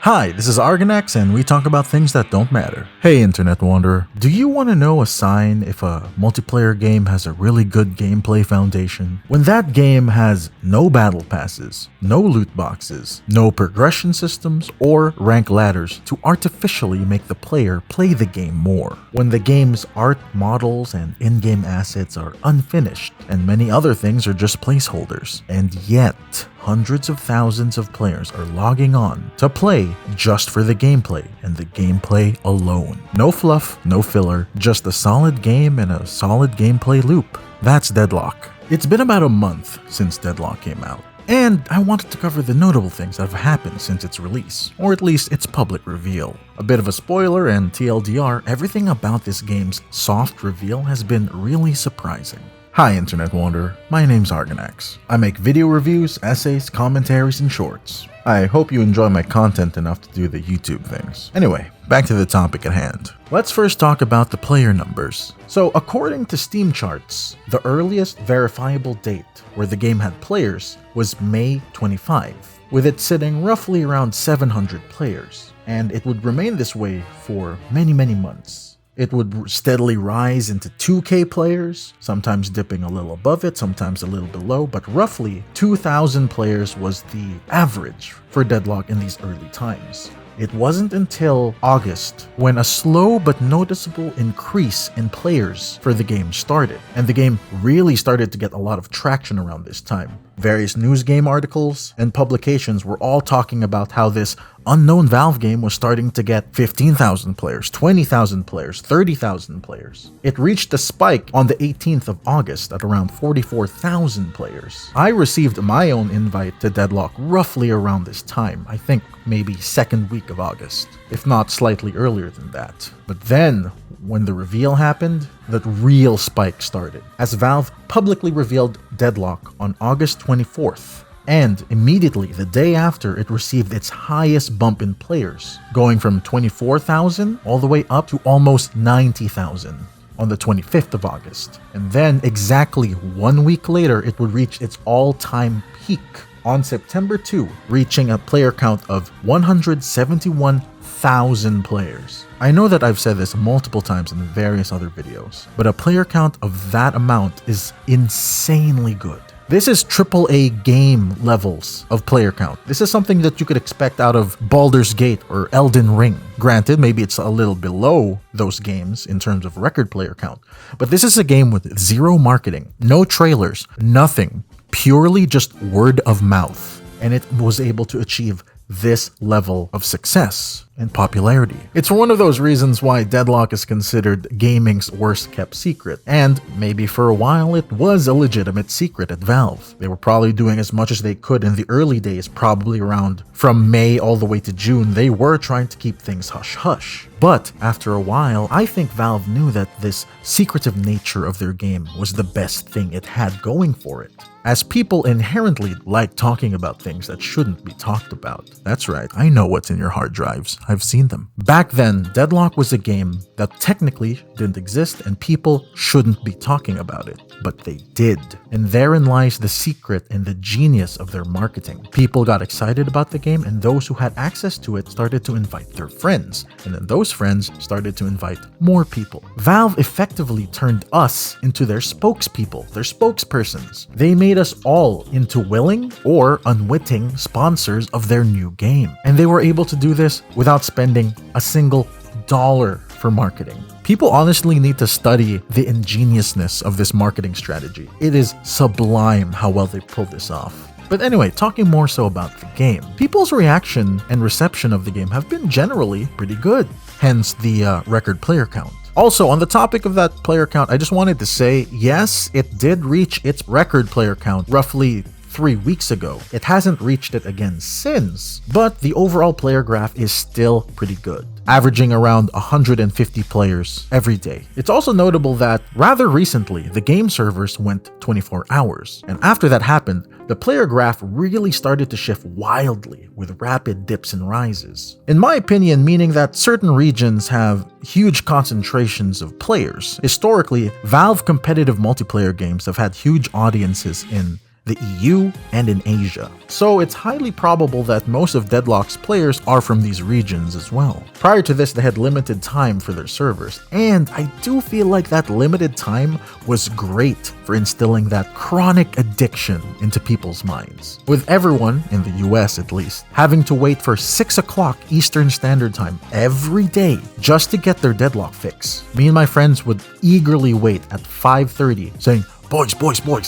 Hi, this is R-Gonax and we talk about things that don't matter. Hey Internet Wanderer, do you want to know a sign if a multiplayer game has a really good gameplay foundation? When that game has no battle passes, no loot boxes, no progression systems, or rank ladders to artificially make the player play the game more. When the game's art, models, and in-game assets are unfinished, and many other things are just placeholders. And yet, hundreds of thousands of players are logging on to play just for the gameplay, and the gameplay alone. No fluff, no filler, just a solid game and a solid gameplay loop. That's Deadlock. It's been about a month since Deadlock came out, and I wanted to cover the notable things that have happened since its release, or at least its public reveal. A bit of a spoiler and TLDR, everything about this game's soft reveal has been really surprising. Hi Internet Wanderer, my name's R-Gonax. I make video reviews, essays, commentaries, and shorts. I hope you enjoy my content enough to do the YouTube things. Anyway, back to the topic at hand. Let's first talk about the player numbers. So according to Steam charts, the earliest verifiable date where the game had players was May 25, with it sitting roughly around 700 players, and it would remain this way for many months. It would steadily rise into 2K players, sometimes dipping a little above it, sometimes a little below, but roughly 2,000 players was the average for Deadlock in these early times. It wasn't until August when a slow but noticeable increase in players for the game started, and the game really started to get a lot of traction around this time. Various news game articles and publications were all talking about how this unknown Valve game was starting to get 15,000 players, 20,000 players, 30,000 players. It reached a spike on the 18th of August at around 44,000 players. I received my own invite to Deadlock roughly around this time, I think maybe second week of August, if not slightly earlier than that. But then, when the reveal happened, the real spike started, as Valve publicly revealed Deadlock on August 24th. And immediately the day after, it received its highest bump in players, going from 24,000 all the way up to almost 90,000 on the 25th of August. And then exactly 1 week later, it would reach its all-time peak on September 2, reaching a player count of 171,000 players. I know that I've said this multiple times in various other videos, but a player count of that amount is insanely good. This is AAA game levels of player count. This is something that you could expect out of Baldur's Gate or Elden Ring. Granted, maybe it's a little below those games in terms of record player count, but this is a game with zero marketing, no trailers, nothing, purely just word of mouth, and it was able to achieve this level of success and popularity. It's one of those reasons why Deadlock is considered gaming's worst kept secret, and maybe for a while it was a legitimate secret at Valve. They were probably doing as much as they could in the early days, probably around from May all the way to June. They were trying to keep things hush-hush. But after a while, I think Valve knew that this secretive nature of their game was the best thing it had going for it, as people inherently like talking about things that shouldn't be talked about. That's right, I know what's in your hard drives. I've seen them. Back then, Deadlock was a game that technically didn't exist and people shouldn't be talking about it, but they did. And therein lies the secret and the genius of their marketing. People got excited about the game, and those who had access to it started to invite their friends, and then those friends started to invite more people. Valve effectively turned us into their spokespeople, their spokespersons. They made us all into willing or unwitting sponsors of their new game. And they were able to do this without spending a single dollar for marketing. People honestly need to study the ingeniousness of this marketing strategy. It is sublime how well they pulled this off. But anyway, talking more so about the game. People's reaction and reception of the game have been generally pretty good, hence the record player count. Also, on the topic of that player count, I just wanted to say, yes, it did reach its record player count roughly 3 weeks ago. It hasn't reached it again since, but the overall player graph is still pretty good, averaging around 150 players every day. It's also notable that rather recently, the game servers went 24 hours, and after that happened, the player graph really started to shift wildly with rapid dips and rises. In my opinion, meaning that certain regions have huge concentrations of players. Historically, Valve competitive multiplayer games have had huge audiences in the EU, and in Asia. So it's highly probable that most of Deadlock's players are from these regions as well. Prior to this, they had limited time for their servers, and I do feel like that limited time was great for instilling that chronic addiction into people's minds. With everyone, in the US at least, having to wait for 6 o'clock Eastern Standard Time every day just to get their Deadlock fix. Me and my friends would eagerly wait at 5:30 saying, boys,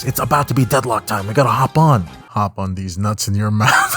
it's about to be Deadlock time, we gotta hop on these nuts in your mouth.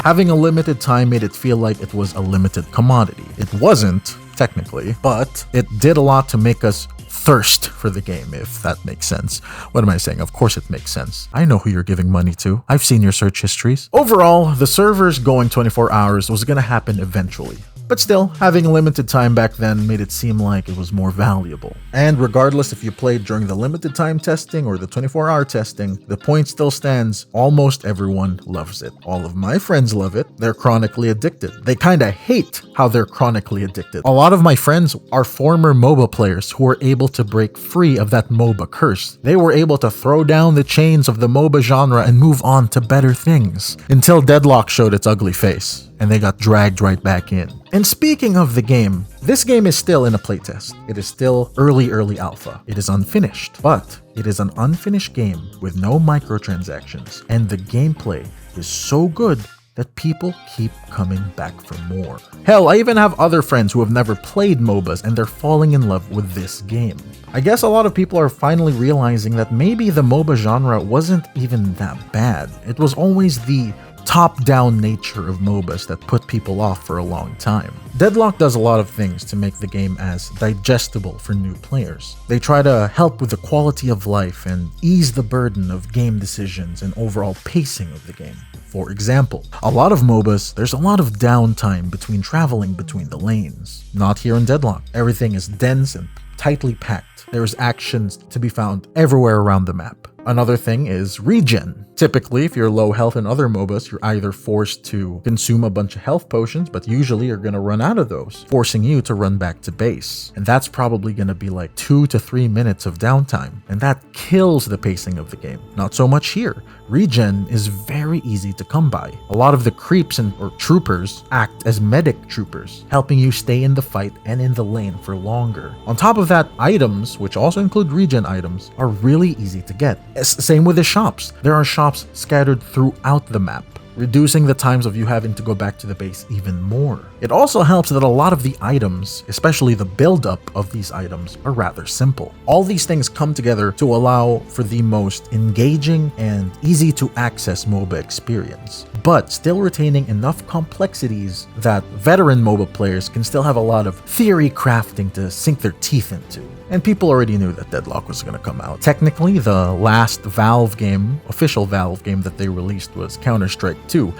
Having a limited time made it feel like it was a limited commodity. It wasn't, technically, but it did a lot to make us thirst for the game, if that makes sense. What am I saying? Of course it makes sense. I know who you're giving money to. I've seen your search histories. Overall, the servers going 24 hours was gonna happen eventually. But still, having limited time back then made it seem like it was more valuable. And regardless if you played during the limited time testing or the 24-hour testing, the point still stands. Almost everyone loves it. All of my friends love it. They're chronically addicted. They kinda hate how they're chronically addicted. A lot of my friends are former MOBA players who were able to break free of that MOBA curse. They were able to throw down the chains of the MOBA genre and move on to better things. Until Deadlock showed its ugly face, and they got dragged right back in. And speaking of the game, this game is still in a playtest. It is still early alpha. It is unfinished, but it is an unfinished game with no microtransactions, and the gameplay is so good that people keep coming back for more. Hell, I even have other friends who have never played MOBAs and they're falling in love with this game. I guess a lot of people are finally realizing that maybe the MOBA genre wasn't even that bad. It was always the top-down nature of MOBAs that put people off for a long time. Deadlock does a lot of things to make the game as digestible for new players. They try to help with the quality of life and ease the burden of game decisions and overall pacing of the game. For example, a lot of MOBAs, there's a lot of downtime between traveling between the lanes. Not here in Deadlock. Everything is dense and tightly packed. There's actions to be found everywhere around the map. Another thing is regen. Typically, if you're low health in other MOBAs, you're either forced to consume a bunch of health potions, but usually you're gonna run out of those, forcing you to run back to base. And that's probably gonna be like 2 to 3 minutes of downtime, and that kills the pacing of the game. Not so much here. Regen is very easy to come by. A lot of the creeps or troopers act as medic troopers, helping you stay in the fight and in the lane for longer. On top of that, items, which also include regen items, are really easy to get. Same with the shops. There are shops scattered throughout the map, reducing the times of you having to go back to the base even more. It also helps that a lot of the items, especially the build-up of these items, are rather simple. All these things come together to allow for the most engaging and easy to access MOBA experience, but still retaining enough complexities that veteran MOBA players can still have a lot of theory crafting to sink their teeth into. And people already knew that Deadlock was going to come out. Technically, the last Valve game, official Valve game that they released was Counter-Strike 2.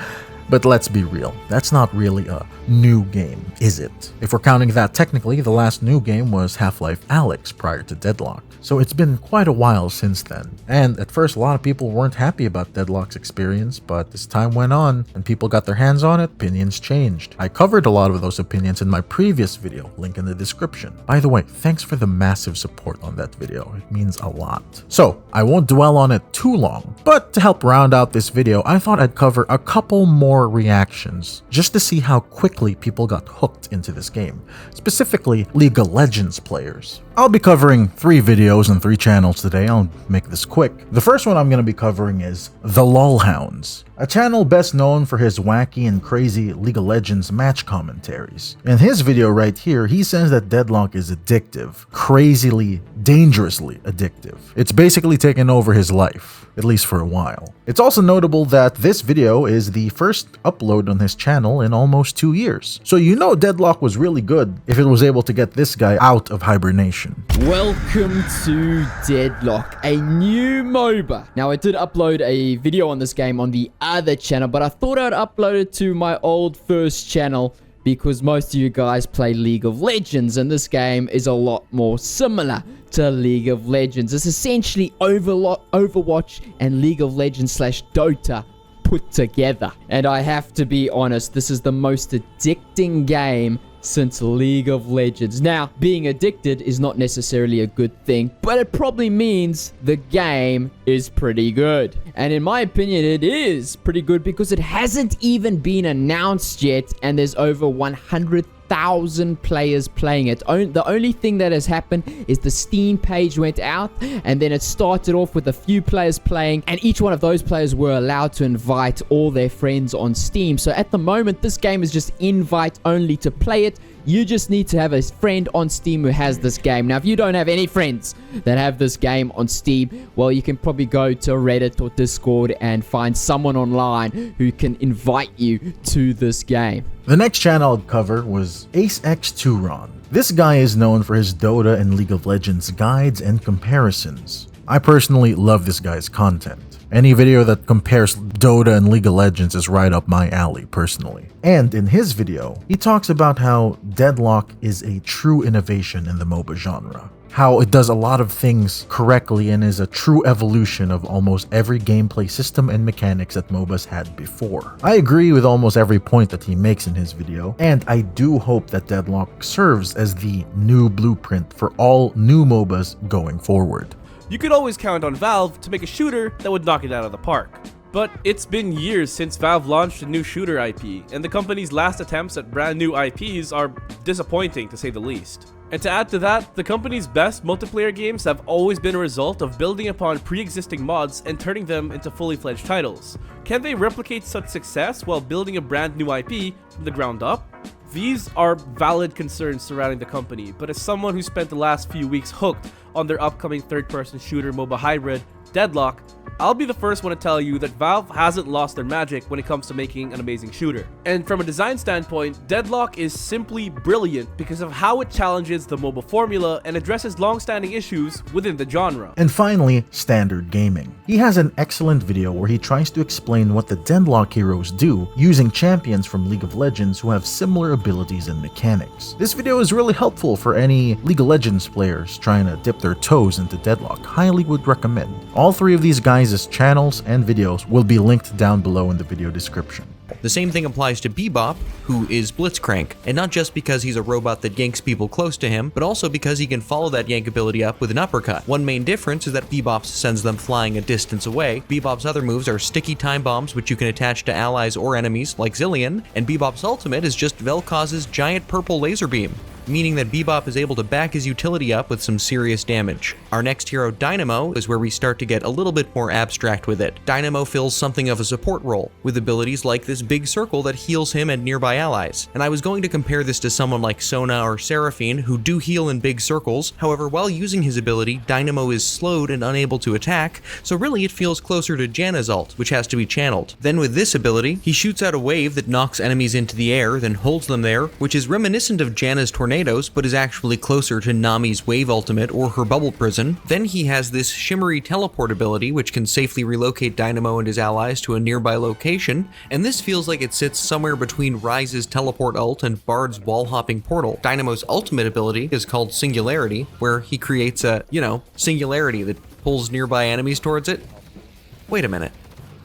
But let's be real, that's not really a new game, is it? If we're counting that technically, the last new game was Half-Life Alyx prior to Deadlock. So it's been quite a while since then. And at first, a lot of people weren't happy about Deadlock's experience, but as time went on and people got their hands on it, opinions changed. I covered a lot of those opinions in my previous video, link in the description. By the way, thanks for the massive support on that video. It means a lot. So I won't dwell on it too long, but to help round out this video, I thought I'd cover a couple more reactions just to see how quickly people got hooked into this game, specifically League of Legends players. I'll be covering 3 videos and 3 channels today. I'll make this quick. The first one I'm going to be covering is The Lolhounds, a channel best known for his wacky and crazy League of Legends match commentaries. In his video right here, he says that Deadlock is addictive, crazily, dangerously addictive. It's basically taken over his life, at least for a while. It's also notable that this video is the first upload on his channel in almost 2 years. So you know Deadlock was really good if it was able to get this guy out of hibernation. Welcome to Deadlock, a new MOBA. Now I did upload a video on this game on the other channel, but I thought I'd upload it to my old first channel because most of you guys play League of Legends, and this game is a lot more similar to League of Legends. It's essentially Overwatch and League of Legends / Dota put together. And I have to be honest, this is the most addicting game since League of Legends. Now, being addicted is not necessarily a good thing, but it probably means the game is pretty good. And in my opinion, it is pretty good because it hasn't even been announced yet, and there's over 100,000 players playing it. The only thing that has happened is the Steam page went out, and then it started off with a few players playing, and each one of those players were allowed to invite all their friends on Steam. So at the moment, this game is just invite only to play it. You just need to have a friend on Steam who has this game. Now, if you don't have any friends that have this game on Steam, well, you can probably go to Reddit or Discord and find someone online who can invite you to this game. The next channel I'd cover was Acex Turon. This guy is known for his Dota and League of Legends guides and comparisons. I personally love this guy's content. Any video that compares Dota and League of Legends is right up my alley personally. And in his video, he talks about how Deadlock is a true innovation in the MOBA genre. How it does a lot of things correctly and is a true evolution of almost every gameplay system and mechanics that MOBAs had before. I agree with almost every point that he makes in his video, and I do hope that Deadlock serves as the new blueprint for all new MOBAs going forward. You could always count on Valve to make a shooter that would knock it out of the park. But it's been years since Valve launched a new shooter IP, and the company's last attempts at brand new IPs are disappointing to say the least. And to add to that, the company's best multiplayer games have always been a result of building upon pre-existing mods and turning them into fully fledged titles. Can they replicate such success while building a brand new IP from the ground up? These are valid concerns surrounding the company, but as someone who spent the last few weeks hooked on their upcoming third-person shooter MOBA hybrid, Deadlock, I'll be the first one to tell you that Valve hasn't lost their magic when it comes to making an amazing shooter. And from a design standpoint, Deadlock is simply brilliant because of how it challenges the MOBA formula and addresses long-standing issues within the genre. And finally, Standard Gaming. He has an excellent video where he tries to explain what the Deadlock heroes do using champions from League of Legends who have similar abilities and mechanics. This video is really helpful for any League of Legends players trying to dip their toes into Deadlock. Highly would recommend. All three of these guys' channels and videos will be linked down below in the video description. The same thing applies to Bebop, who is Blitzcrank, and not just because he's a robot that yanks people close to him, but also because he can follow that yank ability up with an uppercut. One main difference is that Bebop's sends them flying a distance away. Bebop's other moves are sticky time bombs, which you can attach to allies or enemies like Zillion, and Bebop's ultimate is just Vel'Koz's giant purple laser beam, meaning that Bebop is able to back his utility up with some serious damage. Our next hero, Dynamo, is where we start to get a little bit more abstract with it. Dynamo fills something of a support role, with abilities like this big circle that heals him and nearby allies. And I was going to compare this to someone like Sona or Seraphine, who do heal in big circles. However, while using his ability, Dynamo is slowed and unable to attack, so really it feels closer to Janna's ult, which has to be channeled. Then with this ability, he shoots out a wave that knocks enemies into the air, then holds them there, which is reminiscent of Janna's tornadoes, but is actually closer to Nami's wave ultimate or her bubble prison. Then he has this shimmery teleport ability, which can safely relocate Dynamo and his allies to a nearby location, and this feels like it sits somewhere between Ryze's teleport ult and Bard's wall-hopping portal. Dynamo's ultimate ability is called Singularity, where he creates a, singularity that pulls nearby enemies towards it. Wait a minute.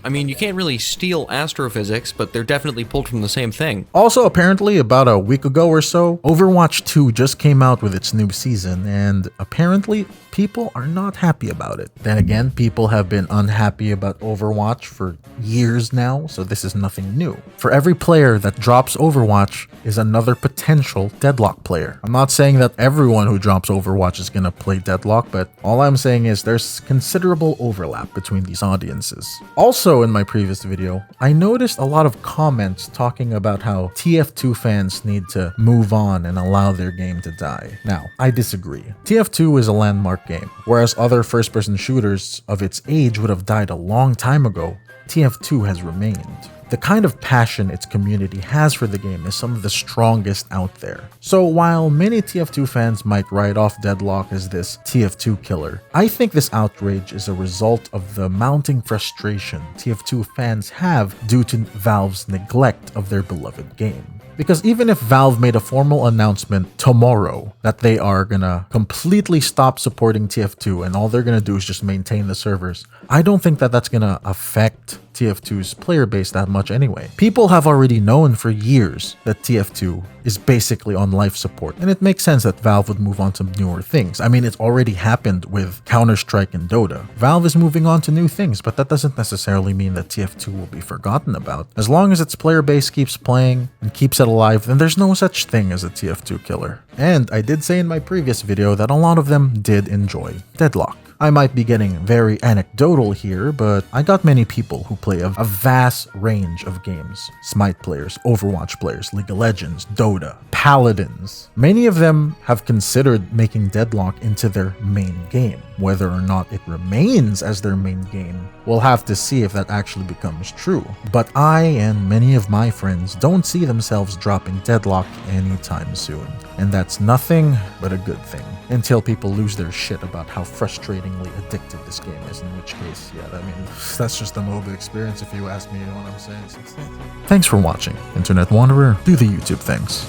I mean, you can't really steal astrophysics, but they're definitely pulled from the same thing. Also, apparently, about a week ago or so, Overwatch 2 just came out with its new season, and apparently, people are not happy about it. Then again, people have been unhappy about Overwatch for years now, so this is nothing new. For every player that drops Overwatch is another potential Deadlock player. I'm not saying that everyone who drops Overwatch is gonna play Deadlock, but all I'm saying is there's considerable overlap between these audiences. Also, in my previous video, I noticed a lot of comments talking about how TF2 fans need to move on and allow their game to die. Now, I disagree. TF2 is a landmark game, whereas other first-person shooters of its age would have died a long time ago. TF2 has remained. The kind of passion its community has for the game is some of the strongest out there. So while many TF2 fans might write off Deadlock as this TF2 killer, I think this outrage is a result of the mounting frustration TF2 fans have due to Valve's neglect of their beloved game. Because even if Valve made a formal announcement tomorrow that they are gonna completely stop supporting TF2 and all they're gonna do is just maintain the servers, I don't think that that's gonna affect TF2's player base that much anyway. People have already known for years that TF2 is basically on life support, and it makes sense that Valve would move on to newer things. I mean, it's already happened with Counter-Strike and Dota. Valve is moving on to new things, but that doesn't necessarily mean that TF2 will be forgotten about. As long as its player base keeps playing and keeps it alive, then there's no such thing as a TF2 killer. And I did say in my previous video that a lot of them did enjoy Deadlock. I might be getting very anecdotal here, but I got many people who play a vast range of games. Smite players, Overwatch players, League of Legends, Dota, Paladins. Many of them have considered making Deadlock into their main game. Whether or not it remains as their main game, we'll have to see if that actually becomes true. But I and many of my friends don't see themselves dropping Deadlock anytime soon. And that's nothing but a good thing. Until people lose their shit about how frustratingly addictive this game is, in which case, yeah, I mean, that's just a MOBA experience if you ask me, you know what I'm saying? Thanks for watching, Internet Wanderer. Do the YouTube things.